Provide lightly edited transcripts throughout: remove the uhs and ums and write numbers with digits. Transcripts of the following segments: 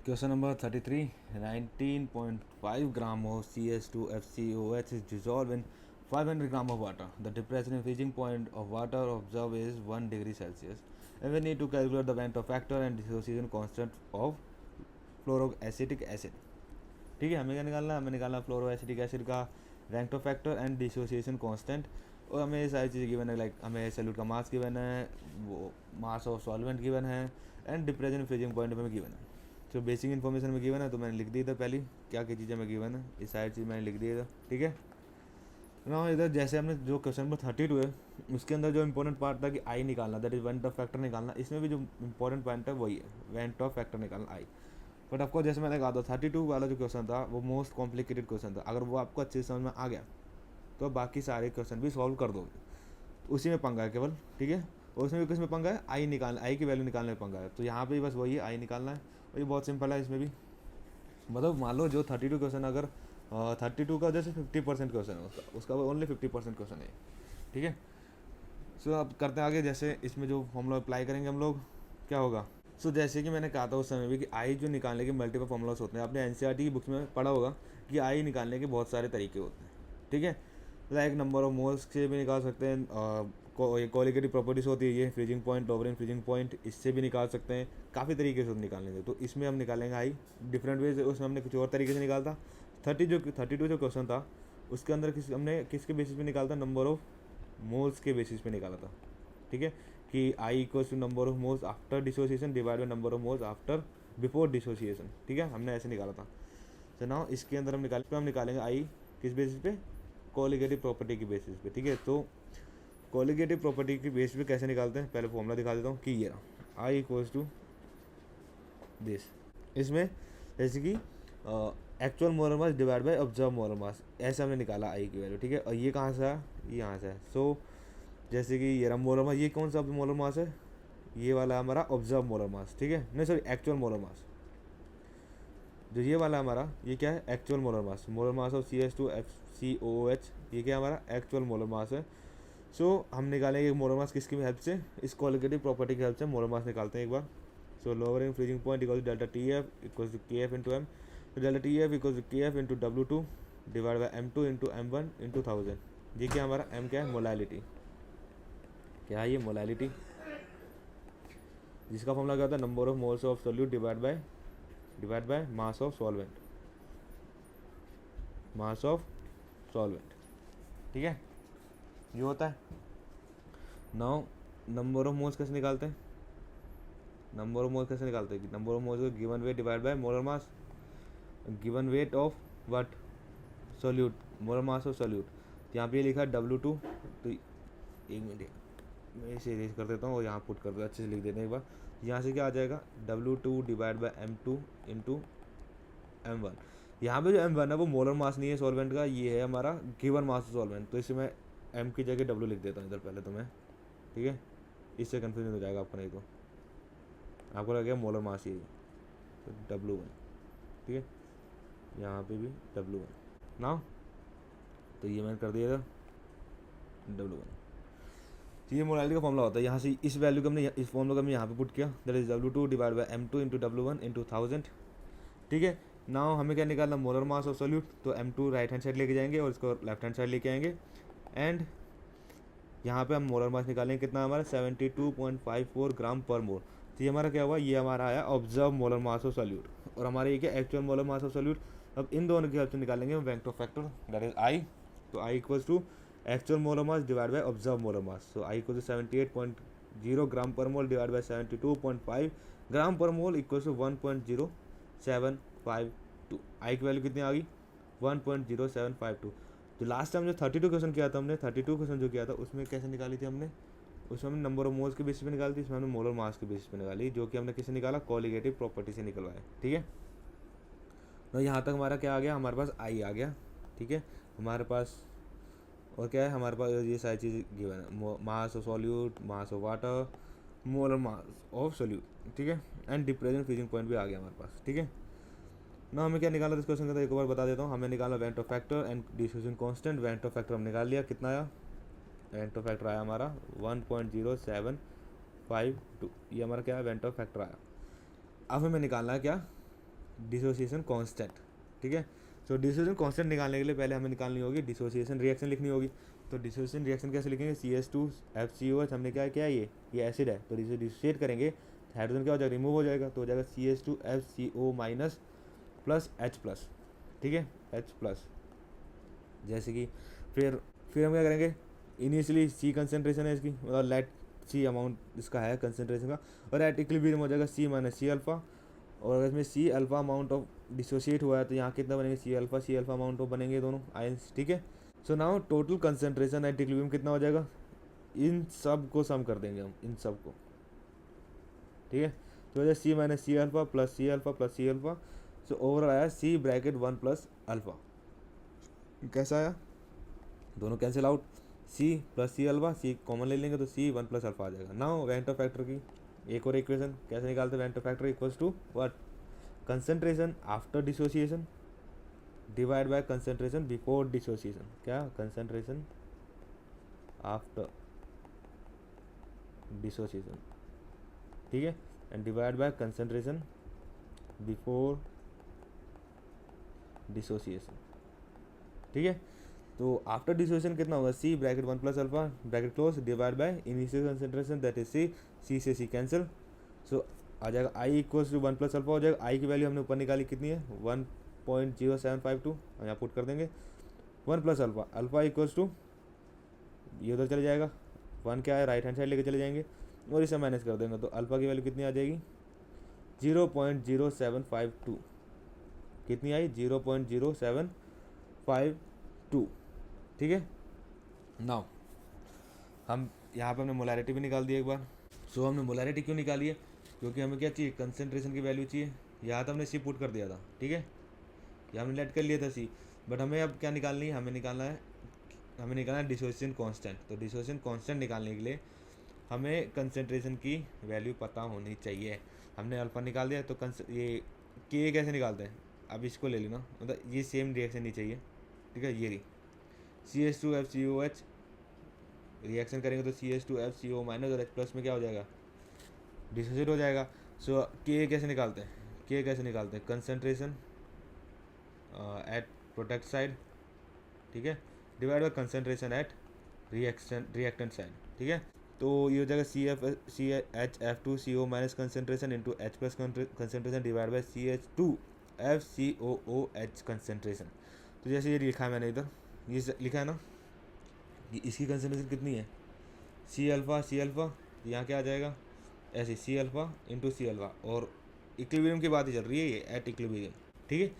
Question number 33. 19.5 gram of CS2FCOH is dissolved in 500 gram of water. The depression and freezing point of water observed is 1 degree Celsius. And we need to calculate the Ventov factor and dissociation constant of fluoroacetic acid. ठीक है, हमें क्या निकालना है? हमें निकालना fluoroacetic acid का van't factor and dissociation constant. और हमें ये सारी चीज़ें गिवन है, लाइक हमें सॉल्यूट का मास गिवन है, वो मास ऑफ सॉल्वेंट गिवन है, एंड डिप्रेशन फ्रीजिंग पॉइंट हमें गिवन है. तो बेसिक इन्फॉर्मेशन में गिवन है, तो मैंने लिख दी था पहली क्या क्या चीज़ें में गिवन है, ये सारी चीज़ मैंने लिख दी था. ठीक है ना. इधर जैसे हमने जो क्वेश्चन नंबर 32 है उसके अंदर जो इंपॉर्टेंट पार्ट था कि आई निकालना, that is went of factor निकालना, इसमें भी जो इंपॉर्टेंट पॉइंट है वही है, वेंट ऑफ फैक्टर निकालना आई. बट ऑफकोर्स जैसे मैंने कहा था 32 वाला जो क्वेश्चन था वो मोस्ट कॉम्प्लिकेटेड क्वेश्चन था. अगर वो आपको अच्छे से समझ में आ गया तो बाकी सारे क्वेश्चन भी सॉल्व कर दोगे. उसी में पंगा है केवल. ठीक है, और उसमें भी किस में पंगा है? आई निकालना, आई की वैल्यू निकालने में पंगा है. तो यहाँ पे भी बस वही है, आई निकालना है. और ये बहुत सिंपल है. इसमें भी मतलब मान लो जो 32 क्वेश्चन, अगर 32 का जैसे 50% क्वेश्चन है उसका ओनली 50% क्वेश्चन है. ठीक है. सो अब करते हैं आगे. जैसे इसमें जो फॉर्मूला अप्लाई करेंगे हम लोग, क्या होगा? सो जैसे कि मैंने कहा था उस समय भी कि आई जो निकालने के मल्टीपल फॉर्मूलास होते हैं. आपने एनसीईआरटी की बुक्स में पढ़ा होगा कि आई निकालने के बहुत सारे तरीके होते हैं. ठीक है, लाइक नंबर ऑफ मोल्स से भी निकाल सकते हैं. कोलिगेटिव प्रॉपर्टीज होती है, ये freezing point, ovarian freezing point, इससे भी निकाल सकते हैं. काफ़ी तरीके से निकालने से. तो इसमें हम निकालेंगे आई डिफरेंट वे से. उसमें हमने कुछ और तरीके से निकाला था. 32 जो क्वेश्चन था उसके अंदर हमने किसके बेसिस पे निकाला था? नंबर ऑफ मोल्स के बेसिस पे निकाला था. ठीक है, कि i equals to number of moles after dissociation divide by number of moles after before dissociation. ठीक है, हमने ऐसे निकाला था. तो नाउ इसके अंदर हम निकालेंगे आई किस बेसिस पे? कोलिगेटिव प्रॉपर्टी की बेसिस पे. ठीक है, तो कोलिगेटिव प्रॉपर्टी की बेसिस पे कैसे निकालते हैं पहले फॉर्मूला दिखा देता हूँ कि ये आई इक्वल्स टू दिस. इसमें जैसे कि actual molar mass divide by observe molar मास, ऐसे हमने निकाला आई की वैल्यू. ठीक है, और ये कहाँ से है? ये यहाँ से है. सो जैसे कि ये मोलर मास, ये कौन सा मोलर मास है? ये वाला हमारा ऑब्जर्व मोलर मास. ठीक है, नहीं सॉरी, एक्चुअल मोलर मास. जो ये वाला हमारा, ये क्या है? Actual molar mass. Molar mass of CS2FCOOH, ये क्या हमारा? एक्चुअल मोलर मास है. सो हम निकालेंगे मोलर मास किसकी हेल्प से? इस क्वालिटेटिव प्रॉपर्टी की हेल्प से मोलर मास निकालते हैं एक बार. So lowering freezing point equal to delta TF equal to KF into m. तो delta TF equal to KF into W2 divide by M2 into M1 into 1000. ये क्या हमारा? M क्या है? मोलैलिटी. क्या है ये? मोलैलिटी, जिसका फॉर्मूला क्या होता है? Number of moles of solute divide by mass of solvent. Mass of solvent. ठीक है, ये होता है. नाउ नंबर ऑफ मोल्स कैसे निकालते हैं? नंबर ऑफ मोल्स कैसे निकालते हैं? नंबर ऑफ मोल्स को given weight divide by molar mass. Given weight of what? Solute. Molar mass of solute. यहाँ पे लिखा है W2. तो एक मिनट, मैं इसे इरेज कर देता हूँ और यहाँ पुट कर दूँ, अच्छे से लिख देते हैं एक बार. यहाँ से क्या आ जाएगा? W2 divide by M2 into M1. यहाँ पे जो M1 है वो मोलर मास नहीं है सॉल्वेंट का, ये है हमारा गिवन मास ऑफ सॉल्वेंट. तो इसे मैं M की जगह W लिख देता हूँ इधर पहले तो मैं. ठीक है, इससे कन्फ्यूजन हो जाएगा आपको, नहीं तो आपको लगेगा मोलर मास ही है. तो W1. ठीक है, यहाँ पे भी W1 ना. तो ये मैंने कर दिया था W1. तो ये मोलैलिटी का फॉर्मूला होता है. यहाँ से इस वैल्यू को हमने, इस फॉर्मूला को हमने यहाँ पे पुट किया, that is W2 divide by M2 into W1 into 1000. ठीक है, नाउ हमें क्या निकालना? Molar mass of solute. तो M2 राइट हैंड साइड लेके जाएंगे और इसको लेफ्ट हैंड साइड लेके आएंगे. एंड यहाँ पे हम मोलर मास निकालेंगे कितना हमारा? 72.54 ग्राम पर मोल. तो ये हमारा क्या हुआ? ये हमारा आया observe molar mass of solute. और हमारे ये क्या? Actual molar mass of solute. अब इन दोनों की हेल्प से निकालेंगे हम vector factor, that is i. तो i equals to actual molar mass divide by observe molar mass. So i equal to 78.0 gram per mole divide by 72.5 gram per mole equals to 1.0752. आई की value कितनी आ गई? 1.0752. तो last time जो 32 question किया था हमने, 32 question जो किया था उसमें कैसे निकाली थी हमने? उसमें हमने नंबर ऑफ मोल्स के बेसिस पे निकाली थी. इसमें हमने मोलर मास के बेसिस पे निकाली, जो कि हमने किससे निकाला? कोलिगेटिव प्रॉपर्टी से निकलवाया. ठीक है, तो यहाँ तक हमारा क्या आ गया? हमारे पास आई आ गया. ठीक है, हमारे पास और क्या है? हमारे पास ये सारी चीज़ गिवन है. Mass of solute, mass of water, molar mass of solute. ठीक है, एंड डिप्रेशन फ्रीजिंग पॉइंट भी आ गया हमारे पास. ठीक है, ना हमें क्या निकाला इस क्वेश्चन का? एक बार बता देता हूँ. हमें निकाला Vento factor and dissociation constant. Vento factor हम निकाल लिया. कितना आया? वेंटो फैक्टर आया हमारा 1.0752. ये हमारा क्या है? वेंटो फैक्टर आया. अब हमें निकालना है क्या? डिसोसिएशन कांस्टेंट, ठीक है। तो डिसोसिएशन कांस्टेंट निकालने के लिए पहले हमें निकालनी होगी डिसोसिएशन रिएक्शन लिखनी होगी। तो डिसोसिएशन रिएक्शन कैसे लिखेंगे, CH2FCOH, हमने क्या किया, ये एसिड है, तो इसे डिसोसिएट करेंगे, हाइड्रोजन क्या हो जाएगा, रिमूव हो जाएगा, तो हो जाएगा CH2FCO minus plus H plus, ठीक है, H प्लस। जैसे कि फिर हम क्या करेंगे, इनिशियली C कंसेंट्रेशन है इसकी, मतलब लेट C अमाउंट इसका है कंसेंट्रेशन का, और एट इक्विलिब्रियम हो जाएगा C माइनस C अल्फा, और अगर इसमें C alpha amount of dissociate हुआ है तो यहाँ कितना बनेंगे, C अल्फा अमाउंट ऑफ बनेंगे दोनों आयंस, ठीक है। So now total concentration at equilibrium कितना हो जाएगा, इन सब को सम कर देंगे हम, इन सब को, ठीक है। तो हो जाए C minus C alpha plus C alpha plus C alpha, so overall आया C ब्रैकेट 1 प्लस अल्फा। कैसा आया, दोनों cancel out, C plus C alpha, C common ले लेंगे तो C 1 प्लस अल्फा आ जाएगा। नाउ वेंटर फैक्टर की एक और इक्वेशन कैसे निकालते हैं, वेंटर factor equals to what, concentration after dissociation divide by concentration before dissociation, क्या, कंसंट्रेशन आफ्टर डिसोसिएशन, ठीक है, and divide by concentration before dissociation, ठीक है। तो आफ्टर डिसोसिएशन कितना होगा, C bracket 1 plus alpha bracket close divide by initial concentration that is C से C cancel, so आ जाएगा I equals to 1 plus alpha हो जाएगा। I की वैल्यू हमने ऊपर निकाली कितनी है, 1.0752, हम यहाँ पुट कर देंगे 1 plus alpha, alpha equals to ये उधर चले जाएगा, 1 क्या है राइट हैंड साइड लेके चले जाएंगे और इसे माइनस कर देंगे, तो अल्फा की वैल्यू कितनी आ जाएगी, 0.0752, कितनी आई, 0.0752, ठीक है। नाउ हम यहाँ पे हमने मोलैरिटी भी निकाल दी एक बार। सो हमने मोलैरिटी क्यों निकाली है, क्योंकि हमें क्या चाहिए, कंसंट्रेशन की वैल्यू चाहिए। यहाँ तो हमने C पुट कर दिया था, ठीक है, यहाँ हमने लेट कर लिया था C, बट हमें अब क्या निकालनी है, हमें निकालना है डिसोसिएशन कांस्टेंट। तो डिसोसिएशन कांस्टेंट निकालने के लिए हमें कंसंट्रेशन की वैल्यू पता होनी चाहिए। हमने अल्फा निकाल दिया, तो ये K कैसे निकालते हैं, अब इसको ले लेना, मतलब ये सेम रिएक्शन नहीं चाहिए, ठीक है। ये रही CH2FCOH रिएक्शन करेंगे तो CH2FCO माइनस और H प्लस में क्या हो जाएगा, डिसोसिएट हो जाएगा। सो K कैसे निकालते हैं, कंसंट्रेशन एट प्रोडक्ट साइड, ठीक है, divide by concentration at reactant side, ठीक है। तो ये हो जाएगा CHF2CO minus concentration into H plus concentration divide by CH2FCOOH concentration. तो जैसे ये लिखा है मैंने इधर, ये लिखा है ना कि इसकी कंसंट्रेशन कितनी है, C अल्फा, यहाँ क्या आ जाएगा, ऐसे C alpha into C alpha, और इक्विलिब्रियम की बात ही चल रही है ये, एट इक्विलिब्रियम, ठीक है।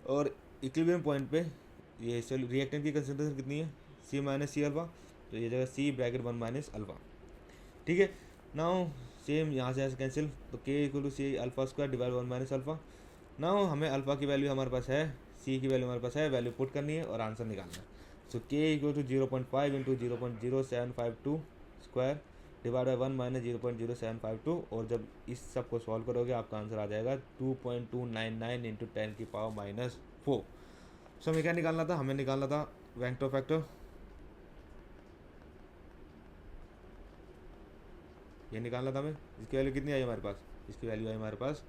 और इक्विलिब्रियम पॉइंट पे ये रिएक्टेंट की कंसंट्रेशन कितनी है, C माइनस C अल्फा, तो ये जगह C ब्रैकेट 1 माइनस अल्फा, ठीक है। नाउ सेम यहाँ से ऐसे कैंसिल, तो K equal to C alpha square divide 1 minus alpha. Now हमें अल्फा की वैल्यू हमारे पास है, C की वैल्यू हमारे पास है, वैल्यू पुट करनी है और आंसर निकालना है। So K equal to 0.5 into 0.0752 square divide by 1 minus 0.0752, और जब इस सब को सॉल्व करोगे आपका आंसर आ जाएगा 2.299 इंटू 10 की पावर माइनस 4। सो हमें क्या निकालना था, हमें निकालना था वेक्टर फैक्टर, ये निकालना था हमें, इसकी वैल्यू कितनी आई हमारे पास, इसकी वैल्यू आई हमारे पास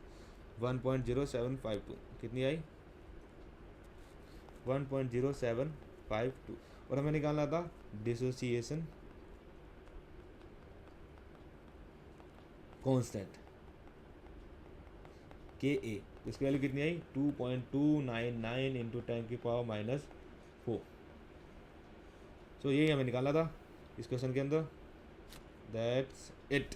1.0752, कितनी आई 1.0752, और हमें निकालना था डिसोसिएशन कांस्टेंट KA, इसकी वैल्यू कितनी आई 2.299 इंटू 10 की पावर माइनस 4। सो यही हमें निकालना था इस क्वेश्चन के अंदर, दैट्स इट।